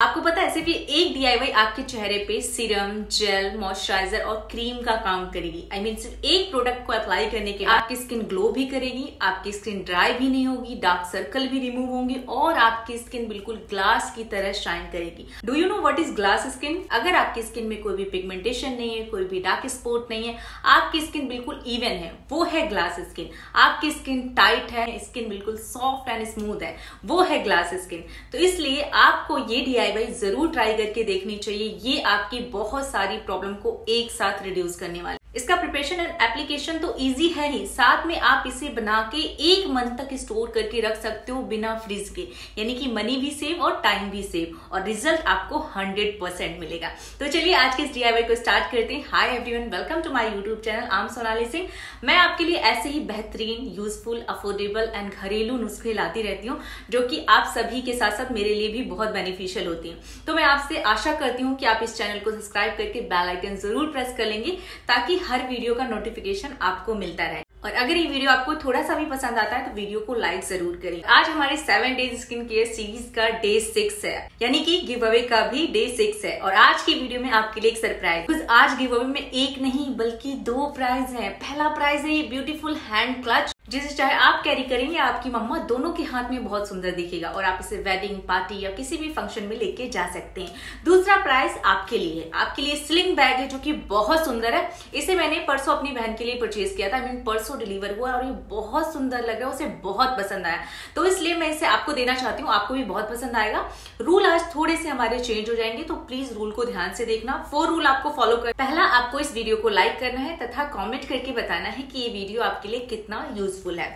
आपको पता है सिर्फ ये एक डीआईवाई आपके चेहरे पे सीरम, जेल, मॉइस्चराइजर और क्रीम का काम करेगी। आई मीन सिर्फ एक प्रोडक्ट को अप्लाई करने के बाद आपकी स्किन ग्लो भी करेगी, आपकी स्किन ड्राई भी नहीं होगी, डार्क सर्कल भी रिमूव होंगे और आपकी स्किन बिल्कुल ग्लास की तरह शाइन करेगी। Do you know what is glass skin? अगर आपकी स्किन में कोई भी पिगमेंटेशन नहीं है, कोई भी डार्क स्पॉट नहीं है, आपकी स्किन बिल्कुल इवन है, वो है ग्लास स्किन। आपकी स्किन टाइट है, स्किन बिल्कुल सॉफ्ट एंड स्मूथ है, वो है ग्लास स्किन। तो इसलिए आपको ये डीआईवाई जरूर ट्राई करके देखनी चाहिए। ये आपकी बहुत सारी प्रॉब्लम को एक साथ रिड्यूस करने वाली। इसका प्रिपरेशन एंड एप्लीकेशन तो इजी है ही, साथ में आप इसे बना के 1 मंथ तक स्टोर करके रख सकते हो बिना फ्रीज के, यानी कि मनी भी सेव और टाइम भी सेव, और रिजल्ट आपको 100% मिलेगा। तो चलिए आज के इस डीआईवाई को स्टार्ट करते हैं। Hi everyone, welcome to my YouTube channel. I am Sonali Singh. मैं आपके लिए ऐसे ही बेहतरीन, यूजफुल, अफोर्डेबल एंड घरेलू नुस्खे लाती रहती हूँ जो कि आप सभी के साथ साथ मेरे लिए भी बहुत बेनिफिशियल होती हैं। तो मैं आपसे आशा करती हूँ कि आप इस चैनल को सब्सक्राइब करके बेल आइकन जरूर प्रेस कर लेंगे ताकि हर वीडियो का नोटिफिकेशन आपको मिलता रहे। और अगर ये वीडियो आपको थोड़ा सा भी पसंद आता है तो वीडियो को लाइक जरूर करें। आज हमारे 7 डेज स्किन केयर सीरीज का डे 6 है, यानी कि गिव अवे का भी डे 6 है। और आज की वीडियो में आपके लिए एक सरप्राइज। आज गिव अवे में एक नहीं बल्कि 2 प्राइज है। पहला प्राइज है ये ब्यूटीफुल हैंड क्लच, जिसे चाहे आप कैरी करेंगे आपकी मम्मा दोनों के हाथ में बहुत सुंदर दिखेगा और आप इसे वेडिंग पार्टी या किसी भी फंक्शन में लेके जा सकते हैं। दूसरा प्राइज आपके लिए है, आपके लिए स्लिंग बैग है जो कि बहुत सुंदर है। इसे मैंने परसों अपनी बहन के लिए परचेज किया था, परसों डिलीवर हुआ और ये बहुत सुंदर लग रहा है, उसे बहुत पसंद आया, तो इसलिए मैं इसे आपको देना चाहती हूँ। आपको भी बहुत पसंद आएगा। रूल आज थोड़े से हमारे चेंज हो जाएंगे, तो प्लीज रूल को ध्यान से देखना। 4 रूल आपको फॉलो कर। पहला, आपको इस वीडियो को लाइक करना है तथा कॉमेंट करके बताना है कि ये वीडियो आपके लिए कितना यूजफुल है।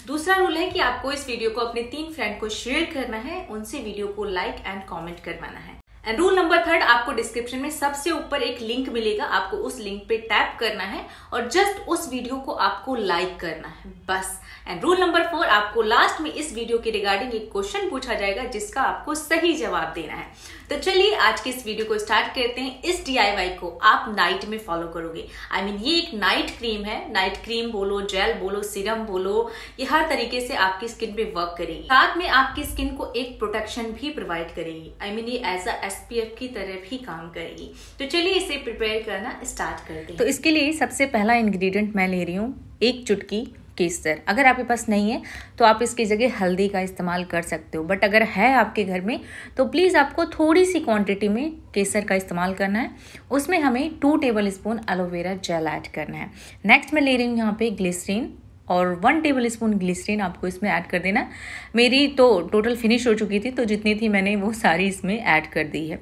दूसरा रूल है कि आपको इस वीडियो को अपने 3 फ्रेंड को शेयर करना है, उनसे वीडियो को लाइक एंड कमेंट करवाना है। एंड रूल नंबर 3, आपको डिस्क्रिप्शन में सबसे ऊपर एक लिंक मिलेगा, आपको उस लिंक पे टैप करना है और जस्ट उस वीडियो को आपको लाइक करना है, बस। एंड रूल नंबर 4, आपको लास्ट में इस वीडियो के रिगार्डिंग एक क्वेश्चन पूछा जाएगा जिसका आपको सही जवाब देना है। तो चलिए आज के इस वीडियो को स्टार्ट करते हैं। इस डीआईवाई को आप नाइट में फॉलो करोगे। आई मीन ये एक नाइट क्रीम है। नाइट क्रीम बोलो, जेल बोलो, सीरम बोलो, ये हर तरीके से आपकी स्किन पे वर्क करेगी। साथ में आपकी स्किन को एक प्रोटेक्शन भी प्रोवाइड करेगी। आई मीन ये एज अ एसपीएफ की तरह भी काम करेगी। तो चलिए इसे प्रिपेयर करना स्टार्ट करते हैं। तो इसके लिए सबसे पहला इंग्रेडिएंट मैं ले रही हूँ 1 चुटकी केसर। अगर आपके पास नहीं है तो आप इसकी जगह हल्दी का इस्तेमाल कर सकते हो, बट अगर है आपके घर में तो प्लीज़ आपको थोड़ी सी क्वांटिटी में केसर का इस्तेमाल करना है। उसमें हमें 2 टेबलस्पून एलोवेरा जेल ऐड करना है। नेक्स्ट मैं ले रही हूँ यहाँ पे ग्लिसरीन और 1 टेबलस्पून ग्लिसरीन आपको इसमें ऐड कर देना। मेरी तो टोटल फिनिश हो चुकी थी, तो जितनी थी मैंने वो सारी इसमें ऐड कर दी है।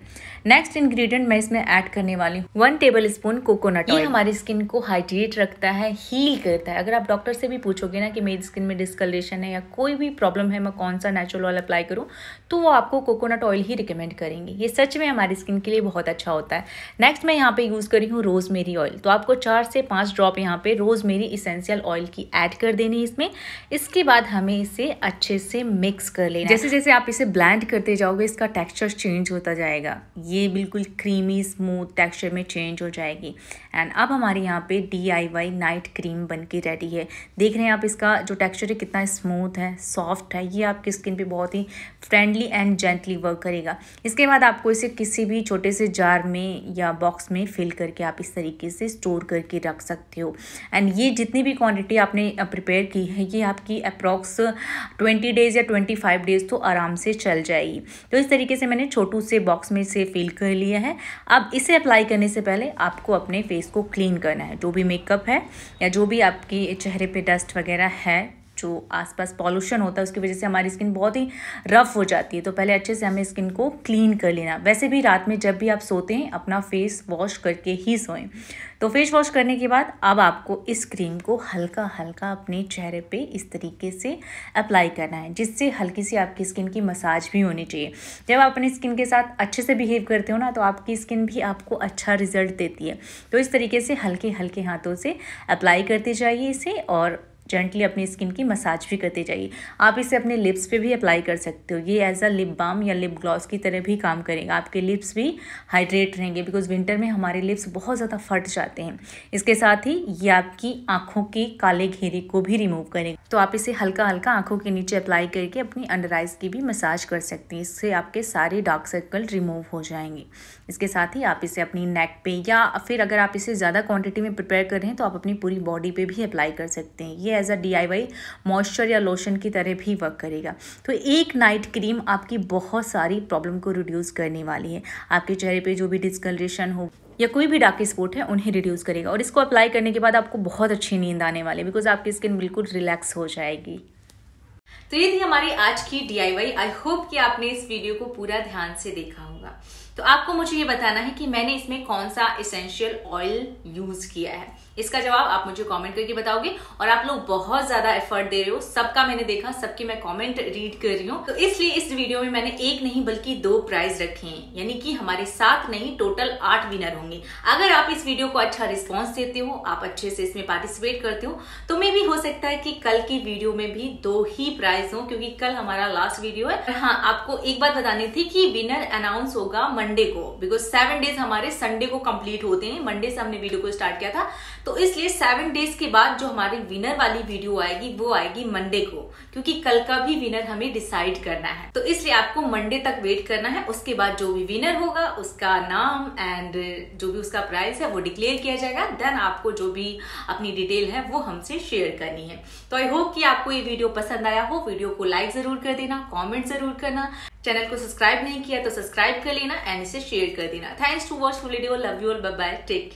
नेक्स्ट इंग्रेडिएंट मैं इसमें ऐड करने वाली हूँ 1 टेबलस्पून कोकोनट ऑयल। ये हमारी स्किन को हाइड्रेट रखता है, हील करता है। अगर आप डॉक्टर से भी पूछोगे ना कि मेरी स्किन में डिस्कलरेशन है या कोई भी प्रॉब्लम है, मैं कौन सा नेचुरल ऑयल अप्लाई करूँ, तो वो आपको कोकोनट ऑयल ही रिकमेंड करेंगे। ये सच में हमारी स्किन के लिए बहुत अच्छा होता है। नेक्स्ट मैं यहाँ पे यूज़ करी हूँ रोजमेरी ऑयल। तो आपको 4 से 5 ड्रॉप यहाँ पे रोजमेरी इसेंशियल ऑयल की ऐड कर देनी है इसमें। इसके बाद हमें इसे अच्छे से मिक्स कर लेना। जैसे जैसे आप इसे ब्लेंड करते जाओगे इसका टेक्सचर चेंज होता जाएगा, ये बिल्कुल क्रीमी स्मूथ टेक्सचर में चेंज हो जाएगी। एंड अब हमारे यहाँ पे डीआईवाई नाइट क्रीम बनके रेडी है। देख रहे हैं आप इसका जो टेक्सचर है कितना स्मूथ है, सॉफ्ट है। ये आपकी स्किन पे बहुत ही फ्रेंडली एंड जेंटली वर्क करेगा। इसके बाद आपको इसे किसी भी छोटे से जार में या बॉक्स में फिल करके आप इस तरीके से स्टोर करके रख सकते हो। एंड ये जितनी भी क्वांटिटी आपने प्रिपेयर की है ये आपकी अप्रॉक्स 20 डेज या 25 डेज तो आराम से चल जाएगी। तो इस तरीके से मैंने छोटू से बॉक्स में से फिल कर लिया है। अब इसे अप्लाई करने से पहले आपको अपने फेस को क्लीन करना है। जो भी मेकअप है या जो भी आपके चेहरे पे डस्ट वगैरह है, जो आसपास पॉल्यूशन होता है उसकी वजह से हमारी स्किन बहुत ही रफ हो जाती है, तो पहले अच्छे से हमें स्किन को क्लीन कर लेना। वैसे भी रात में जब भी आप सोते हैं अपना फेस वॉश करके ही सोएं। तो फेस वॉश करने के बाद अब आपको इस क्रीम को हल्का हल्का अपने चेहरे पे इस तरीके से अप्लाई करना है, जिससे हल्की सी आपकी स्किन की मसाज भी होनी चाहिए। जब आप अपनी स्किन के साथ अच्छे से बिहेव करते हो ना, तो आपकी स्किन भी आपको अच्छा रिजल्ट देती है। तो इस तरीके से हल्के हल्के हाथों से अप्लाई करते जाइए इसे और जेंटली अपनी स्किन की मसाज भी करते जाइए। आप इसे अपने लिप्स पे भी अप्लाई कर सकते हो। ये एज अ लिप बाम या लिप ग्लॉस की तरह भी काम करेगा। आपके लिप्स भी हाइड्रेट रहेंगे बिकॉज विंटर में हमारे लिप्स बहुत ज़्यादा फट जाते हैं। इसके साथ ही ये आपकी आँखों के काले घेरे को भी रिमूव करेगा। तो आप इसे हल्का हल्का आँखों के नीचे अप्लाई करके अपनी अंडर आइज की भी मसाज कर सकते हैं। इससे आपके सारे डार्क सर्कल रिमूव हो जाएंगे। इसके साथ ही आप इसे अपनी नेक पे या फिर अगर आप इसे ज़्यादा क्वांटिटी में प्रिपेयर कर रहे हैं तो आप अपनी पूरी बॉडी पे भी अप्लाई कर सकते हैं। ये एज अ DIY मॉइस्चर या लोशन की तरह भी वर्क करेगा। तो एक नाइट क्रीम आपकी बहुत सारी प्रॉब्लम को रिड्यूस करने वाली है। आपके चेहरे पे जो भी डिस्कलरेशन हो या कोई भी डार्क स्पॉट है उन्हें रिड्यूस करेगा। और इसको अप्लाई करने के बाद आपको बहुत अच्छी नींद आने वाली है बिकॉज आपकी स्किन बिल्कुल रिलैक्स हो जाएगी। तो ये थी हमारी आज की DIY। आई होप कि आपने इस वीडियो को पूरा ध्यान से देखा होगा। तो आपको मुझे ये बताना है कि मैंने इसमें कौन सा एसेंशियल ऑयल यूज किया है। इसका जवाब आप मुझे कमेंट करके बताओगे। और आप लोग बहुत ज्यादा एफर्ट दे रहे हो, सबका मैंने देखा, सबके मैं कमेंट रीड कर रही हूँ। तो इसलिए इस वीडियो में मैंने एक नहीं बल्कि 2 प्राइज रखे हैं, यानी कि हमारे 7 नहीं टोटल 8 विनर होंगे। अगर आप इस वीडियो को अच्छा रिस्पॉन्स देते हो, आप अच्छे से इसमें पार्टिसिपेट करते हो, तो मे भी हो सकता है कि कल की वीडियो में भी 2 ही प्राइज हो, क्योंकि कल हमारा लास्ट वीडियो है। हाँ, आपको एक बात बतानी थी कि विनर अनाउंस होगा मंडे को, बिकॉज 7 डेज हमारे संडे को कंप्लीट होते हैं। मंडे से हमने वीडियो को स्टार्ट किया था, तो इसलिए 7 डेज के बाद जो हमारी विनर वाली वीडियो आएगी वो आएगी मंडे को, क्योंकि कल का भी विनर हमें डिसाइड करना है। तो इसलिए आपको मंडे तक वेट करना है। उसके बाद जो भी विनर होगा उसका नाम एंड जो भी उसका प्राइस है वो डिक्लेयर किया जाएगा। देन आपको जो भी अपनी डिटेल है वो हमसे शेयर करनी है। तो आई होप कि आपको ये वीडियो पसंद आया हो। वीडियो को लाइक जरूर कर देना, कॉमेंट जरूर करना, चैनल को सब्सक्राइब नहीं किया तो सब्सक्राइब कर लेना एंड इसे शेयर कर देना। Thanks to watch full video. Love you all, bye bye, take care.